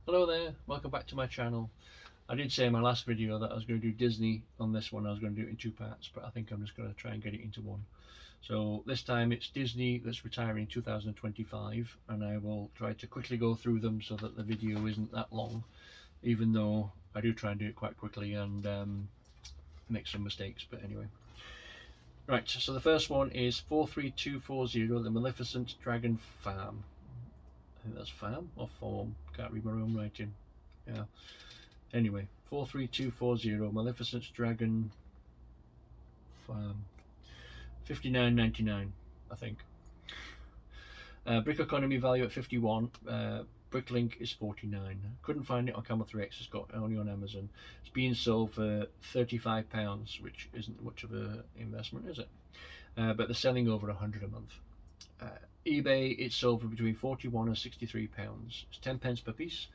Hello there, welcome back to my channel. I did say in my last video that I was going to do Disney on this one. I was going to do it in two parts, but I think I'm just going to try and get it into one. So this time it's Disney that's retiring in 2025, and I will try to quickly go through them so that the video isn't that long, even though I do try and do it quite quickly and make some mistakes, but anyway. Right, so the first one is 43240, the Maleficent Dragon Farm. I think that's farm or farm, can't read my own writing. Yeah. Anyway, 43240 Maleficent Dragon Farm. 59.99, I think. Brickeconomy value at 51. Bricklink is 49. Couldn't find it on Camel 3X. It's got only on Amazon. It's being sold for £35, which isn't much of an investment, is it? But they're selling over 100 a month. eBay, it's sold for between 41 and 63 pounds. It's 10 pence per piece.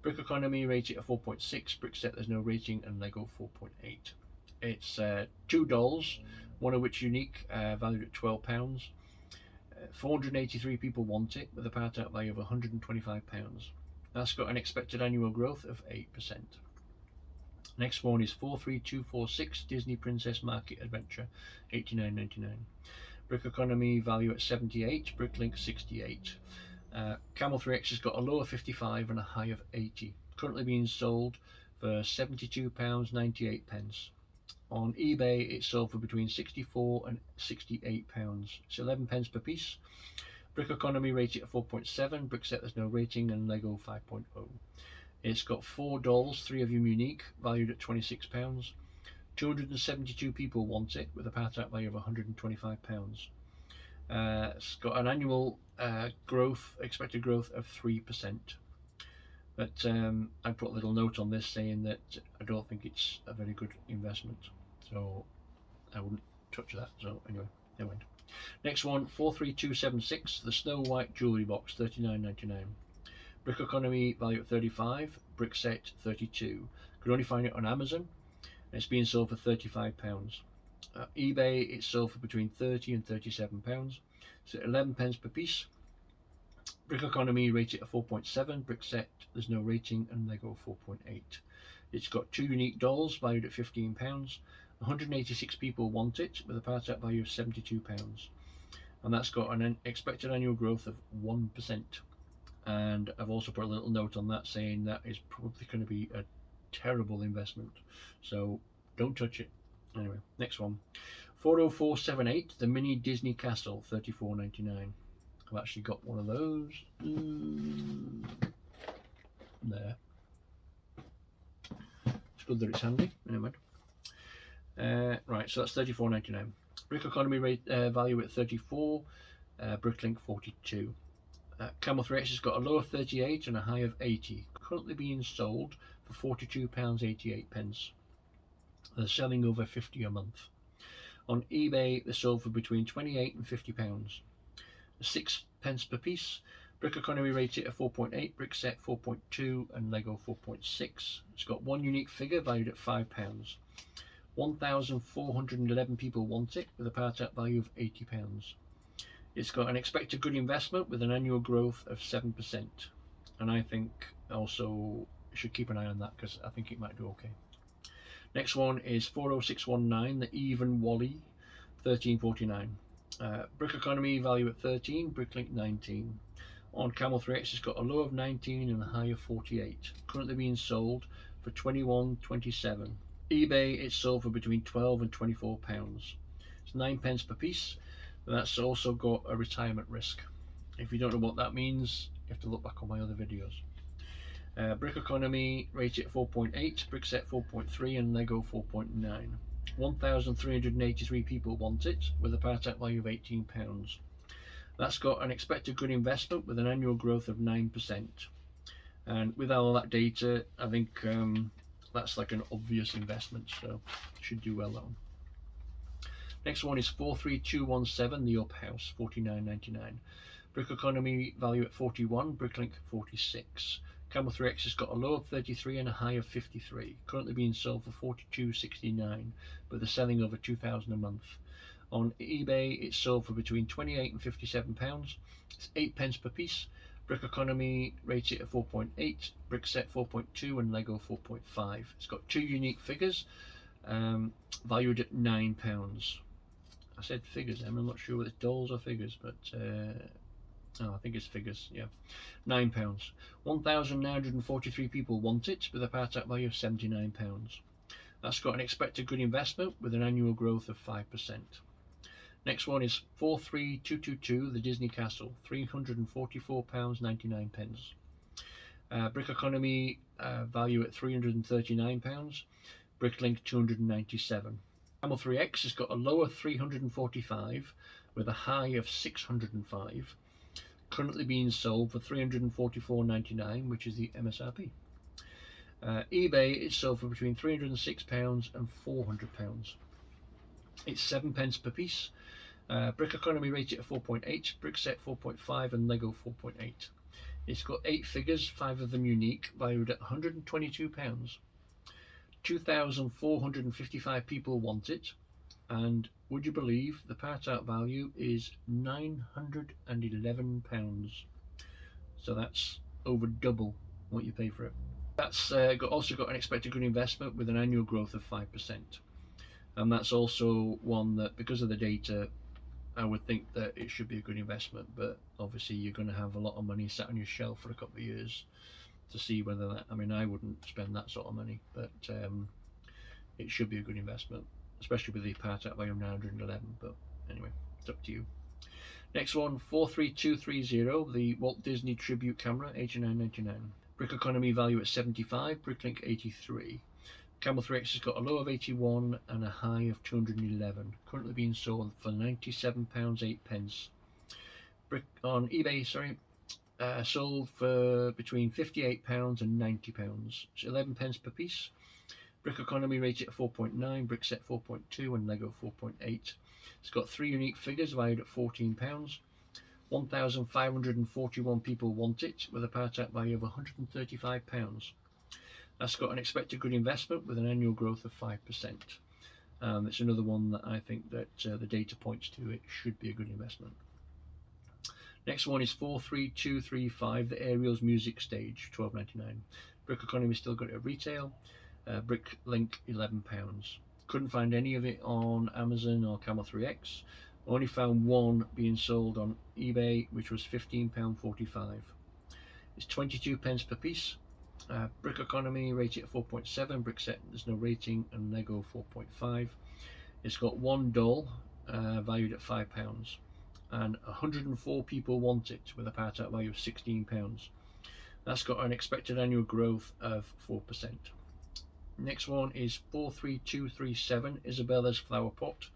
Brickeconomy rates it at 4.6. BrickSet, there's no rating, and Lego 4.8. It's two dolls, one of which unique, valued at £12. 483 people want it, with a part out value of £125. That's got an expected annual growth of 8%. Next one is 43246 Disney Princess Market Adventure, $89.99. Brickeconomy value at 78, Bricklink 68. Camel 3X has got a low of 55 and a high of 80. Currently being sold for £72.98. On eBay, it's sold for between 64 and 68 pounds. It's 11 pence per piece. Brickeconomy rated at 4.7. BrickSet, there's no rating, and Lego 5.0. It's got 4 dolls, 3 of them unique, valued at £26. 272 people want it, with a part out value of £125. It's got an annual expected growth of 3%. But I put a little note on this saying that I don't think it's a very good investment, so I wouldn't touch that. So anyway, never mind. Next one, 43276, the Snow White Jewellery Box, $39.99. Brickeconomy value at 35, BrickSet 32. Could only find it on Amazon. It's being sold for £35. eBay, it's sold for between £30 and £37. So 11 pence per piece. Brickeconomy rated at 4.7. BrickSet, there's no rating, and Lego 4.8. It's got 2 unique dolls valued at £15. 186 people want it, with a part out value of £72. And that's got an expected annual growth of 1%. And I've also put a little note on that saying that is probably going to be a terrible investment, so don't touch it. Anyway, next one, 40478, the mini Disney Castle, $34.99. I've actually got one of those. There. It's good that it's handy. Anyway, right, so that's $34.99. Brickeconomy rate value at 34. Bricklink 42. Camel 3X has got a low of 38 and a high of 80. Currently being sold for £42.88. They're selling over 50 a month. On eBay, they're sold for between 28 and £50. 6 pence per piece. Brickeconomy rated at 4.8, BrickSet 4.2, and Lego 4.6. It's got 1 unique figure valued at £5. 1,411 people want it, with a part out value of £80. It's got an expected good investment with an annual growth of 7%. And I think also you should keep an eye on that, because I think it might do okay. Next one is 40619, the Even Wally, $13.49. Brickeconomy value at 13, Bricklink 19. On Camel 3X, it's got a low of 19 and a high of 48. Currently being sold for £21.27. eBay, it's sold for between £12 and £24. It's 9 pence per piece. And that's also got a retirement risk. If you don't know what that means, you have to look back on my other videos. Brickeconomy rated at 4.8, BrickSet 4.3, and Lego 4.9. 1,383 people want it, with a part out value of £18. That's got an expected good investment with an annual growth of 9%. And with all that data, I think that's like an obvious investment, so it should do well that one. Next one is 43217, the Up House, $49.99. Brickeconomy value at 41, Bricklink 46. Camel 3X has got a low of 33 and a high of 53. Currently being sold for $42.69, but they're selling over £2,000 a month. On eBay, it's sold for between £28 and £57. It's 8 pence per piece. Brickeconomy rates it at 4.8, BrickSet 4.2, and Lego 4.5. It's got two unique figures, valued at £9. I said figures, I'm not sure whether it's dolls or figures, but I think it's figures, yeah. £9. 1,943 people want it, with a part out value of £79. That's got an expected good investment with an annual growth of 5%. Next one is 43222, the Disney Castle, £344.99. Brickeconomy value at £339, Bricklink £297. Camel 3X has got a low of 345 with a high of 605, currently being sold for £344.99, which is the MSRP. eBay is sold for between £306 and £400. It's 7 pence per piece. Brickeconomy rated at 4.8, BrickSet 4.5, and Lego 4.8. It's got 8 figures, 5 of them unique, valued at £122. 2,455 people want it, and would you believe the part out value is £911. So that's over double what you pay for it. That's also got an expected good investment with an annual growth of 5%. And that's also one that, because of the data, I would think that it should be a good investment, but obviously you're going to have a lot of money sat on your shelf for a couple of years to see whether that, I mean, I wouldn't spend that sort of money, but it should be a good investment, especially with the part out value of 911, but anyway, it's up to you. Next one, 43230, the Walt Disney Tribute Camera, $89.99. Brickeconomy value at 75, Bricklink 83. Camel 3X has got a low of 81 and a high of 211, currently being sold for £97.08. On eBay, sold for between £58 and £90. It's 11 pence per piece. Brickeconomy rated at 4.9, BrickSet 4.2, and Lego 4.8. It's got 3 unique figures valued at £14. 1,541 people want it, with a part out value of £135. That's got an expected good investment with an annual growth of 5%. It's another one that I think that the data points to it should be a good investment. Next one is 43235, the Ariel's Music Stage, $12.99. Brickeconomy still got it at retail. Bricklink £11. Couldn't find any of it on Amazon or Camel 3X. Only found one being sold on eBay, which was £15.45. It's 22 pence per piece. Brickeconomy rated at 4.7, BrickSet there's no rating, and Lego 4.5. It's got one doll valued at £5, and 104 people want it, with a part out value of £16. That's got an expected annual growth of 4%. Next one is 43237, Isabella's Flower Pot,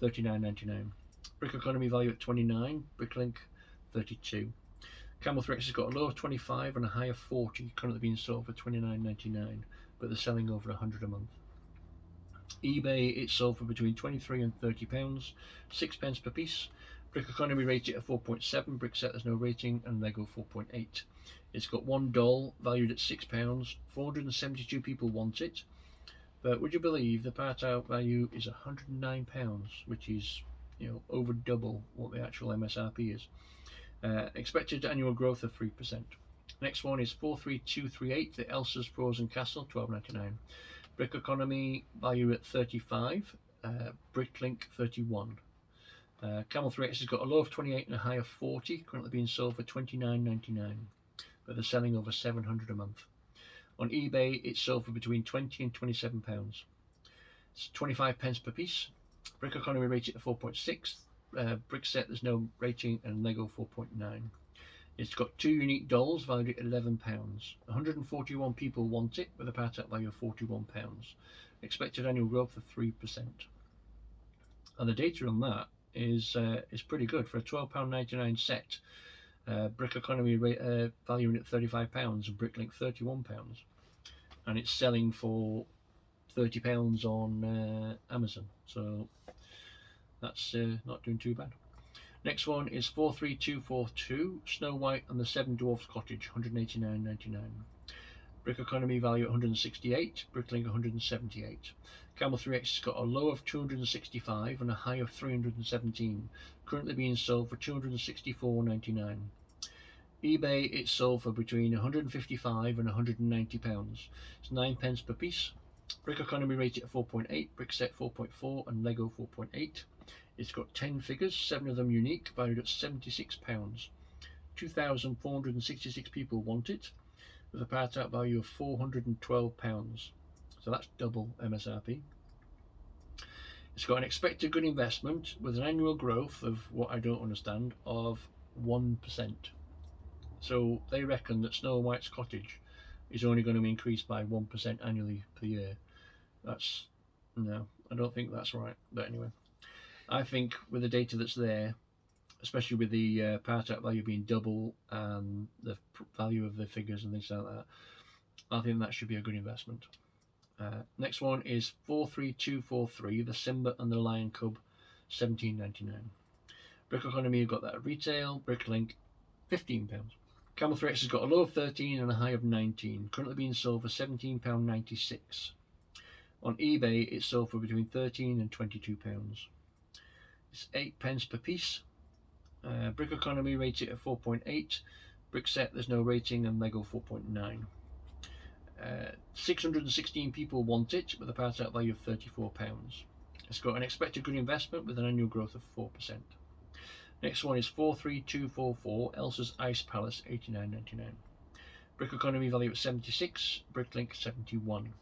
$39.99. Brickeconomy value at 29, Bricklink 32. Camel 3X has got a low of 25 and a high of 40, currently being sold for $29.99, but they're selling over 100 a month. eBay, it's sold for between 23 and £30, 6 pence per piece. Brickeconomy rated at 4.7, BrickSet there's no rating, and Lego 4.8. It's got one doll valued at £6, 472 people want it, but would you believe the part out value is £109, which is, you know, over double what the actual MSRP is. Expected annual growth of 3%. Next one is 43238, the Elsa's Frozen Castle, $12.99. Brickeconomy value at 35, Bricklink 31. Camel 3X has got a low of 28 and a high of 40, currently being sold for $29.99, but they're selling over 700 a month. On eBay, it's sold for between £20 and £27. It's 25 pence per piece. Brickeconomy rated at 4.6. BrickSet there's no rating, and Lego 4.9. It's got 2 unique dolls valued at £11. 141 people want it, with a part out value of £41. Expected annual growth of 3%. And the data on that is pretty good for a £12.99 set. Brickeconomy valuing at £35 and Bricklink £31, and it's selling for £30 on Amazon, so that's not doing too bad. Next one is 43242, Snow White and the Seven Dwarfs Cottage, $189.99. Brickeconomy value at 168, Bricklink 178. Camel 3X has got a low of 265 and a high of 317, currently being sold for $264.99. eBay, it's sold for between £155 and £190. It's 9p per piece. Brickeconomy rate it at 4.8, BrickSet 4.4, and Lego 4.8. It's got 10 figures, 7 of them unique, valued at £76. 2,466 people want it, with a part out value of £412. So that's double MSRP. It's got an expected good investment with an annual growth of, what I don't understand, of 1%. So they reckon that Snow White's cottage is only going to increase by 1% annually per year. That's, no, I don't think that's right. But anyway, I think with the data that's there, especially with the part out value being double and the value of the figures and things like that, I think that should be a good investment. Next one is 43243, the Simba and the Lion Cub, £17.99. Brickeconomy have got that at retail. Bricklink, £15. Camel 3X has got a low of 13 and a high of 19, currently being sold for £17.96. On eBay, it's sold for between £13 and £22. It's 8p per piece. Brickeconomy rates it at 4.8. BrickSet, there's no rating, and Lego 4.9. 616 people want it, with a part out value of £34. It's got an expected good investment with an annual growth of 4%. Next one is 43244, Elsa's Ice Palace, £89.99. Brickeconomy value at 76, Bricklink 71.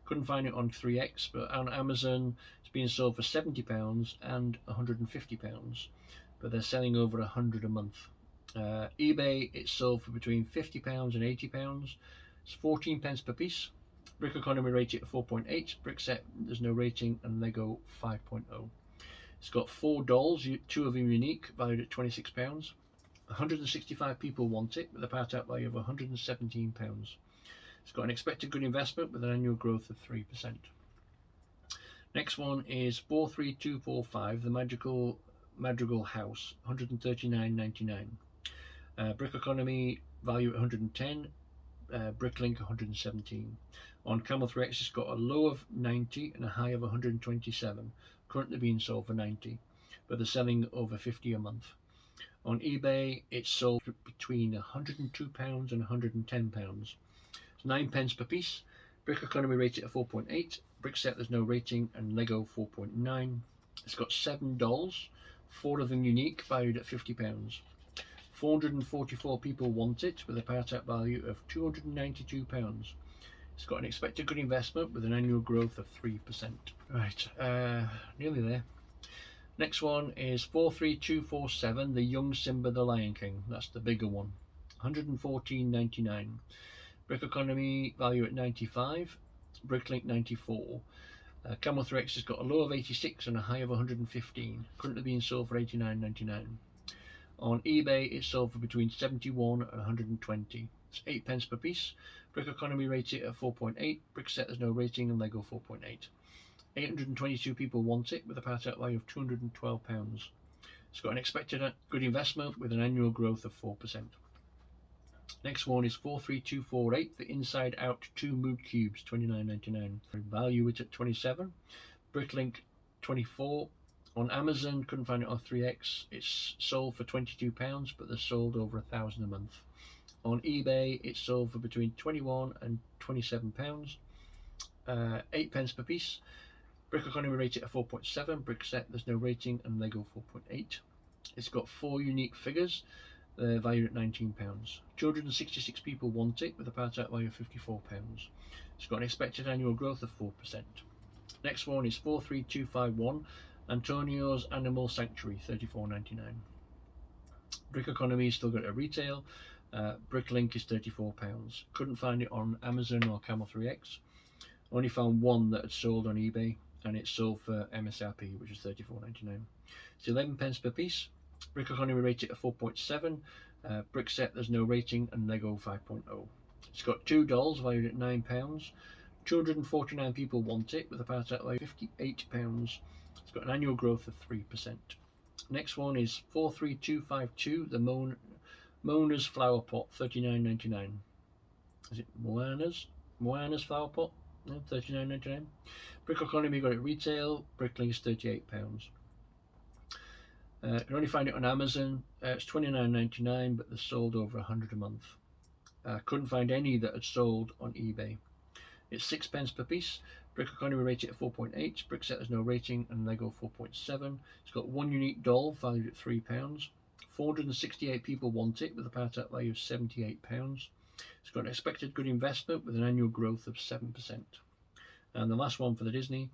Couldn't find it on 3X, but on Amazon it's being sold for £70 and £150, but they're selling over 100 a month. eBay, it's sold for between £50 and £80. It's 14p per piece. Brickeconomy rated at 4.8, BrickSet, there's no rating, and Lego 5.0. It's got 4 dolls, 2 of them unique, valued at £26. 165 people want it, with a part out value of £117. It's got an expected good investment with an annual growth of 3%. Next one is 43245, the Magical Madrigal House, £139.99. Brickeconomy value at 110, Bricklink 117. On Camel 3X, it's got a low of 90 and a high of 127, currently being sold for 90, but they're selling over 50 a month. On eBay, it's sold between £102 and £110. It's 9p per piece. Brickeconomy rated at 4.8. BrickSet, there's no rating, and Lego 4.9. It's got 7 dolls, 4 of them unique, valued at £50. 444 people want it, with a part out value of £292. It's got an expected good investment with an annual growth of 3%. Right, nearly there. Next one is 43247, the Young Simba the Lion King. That's the bigger one, £114.99. Brickeconomy value at 95, Bricklink 94. Camel 3X has got a low of 86 and a high of 115, currently being sold for £89.99. On eBay, it's sold for between 71 and 120. It's 8p per piece. Brickeconomy rates it at 4.8. BrickSet, there's no rating, and Lego 4.8. 822 people want it, with a part out value of £212. It's got an expected good investment with an annual growth of 4%. Next one is 43248, the Inside Out 2 Mood Cubes, £29.99. Value it at 27. Bricklink 24. On Amazon, couldn't find it on 3X. It's sold for £22, but they're sold over 1,000 a month. On eBay, it's sold for between £21 and £27. 8p per piece. Brickeconomy rated at 4.7. BrickSet, there's no rating, and Lego 4.8. It's got 4 unique figures, valued at £19. 266 people want it, with a part out value of £54. It's got an expected annual growth of 4%. Next one is 43251, Antonio's Animal Sanctuary, £34.99. Brickeconomy still got it at retail. Bricklink is £34. Couldn't find it on Amazon or Camel 3X. Only found one that had sold on eBay, and it sold for MSRP, which is £34.99. It's 11p per piece. Brickeconomy rated at 4.7. BrickSet, there's no rating, and Lego 5.0. It's got 2 dolls valued at £9. 249 people want it, with a part out value of £58. It's got an annual growth of 3%. Next one is 43252, the Mona's Flower Pot, £39.99. Is it Moana's Flower Pot? No, £39.99. Brickeconomy got it retail. Bricklink is £38. You can only find it on Amazon. It's $29.99, but they're sold over 100 a month. Couldn't find any that had sold on eBay. It's 6p per piece. Brickeconomy rated at 4.8. BrickSet has no rating, and Lego 4.7. It's got one unique doll valued at £3. 468 people want it with a part out value of £78. It's got an expected good investment with an annual growth of 7%. And the last one for the Disney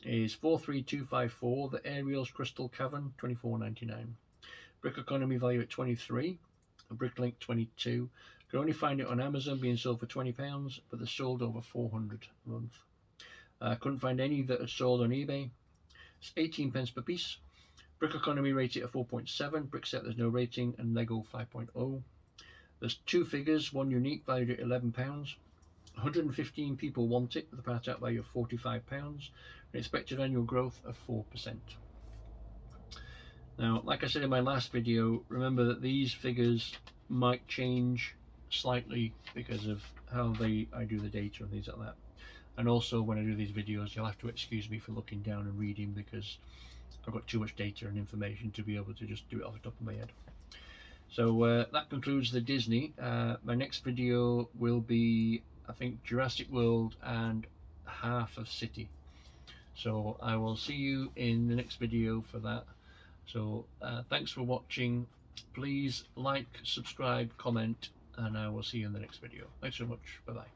is 43254, the Ariel's Crystal Cavern, $24.99. Brickeconomy value at 23, a Bricklink 22. You can only find it on Amazon, being sold for £20, but they're sold over 400 a month. Couldn't find any that are sold on eBay. It's 18p per piece. Brickeconomy rated at 4.7. BrickSet there's no rating, and Lego 5.0. There's two figures, one unique valued at £11. 115 people want it with a part out value of £45. An expected annual growth of 4%. Now, like I said in my last video, remember that these figures might change slightly because of how I do the data and things like that. And also when I do these videos, you'll have to excuse me for looking down and reading because I've got too much data and information to be able to just do it off the top of my head. So that concludes the Disney. My next video will be, I think, Jurassic World and half of City. So I will see you in the next video for that. So thanks for watching. Please like, subscribe, comment, and I will see you in the next video. Thanks so much. Bye bye.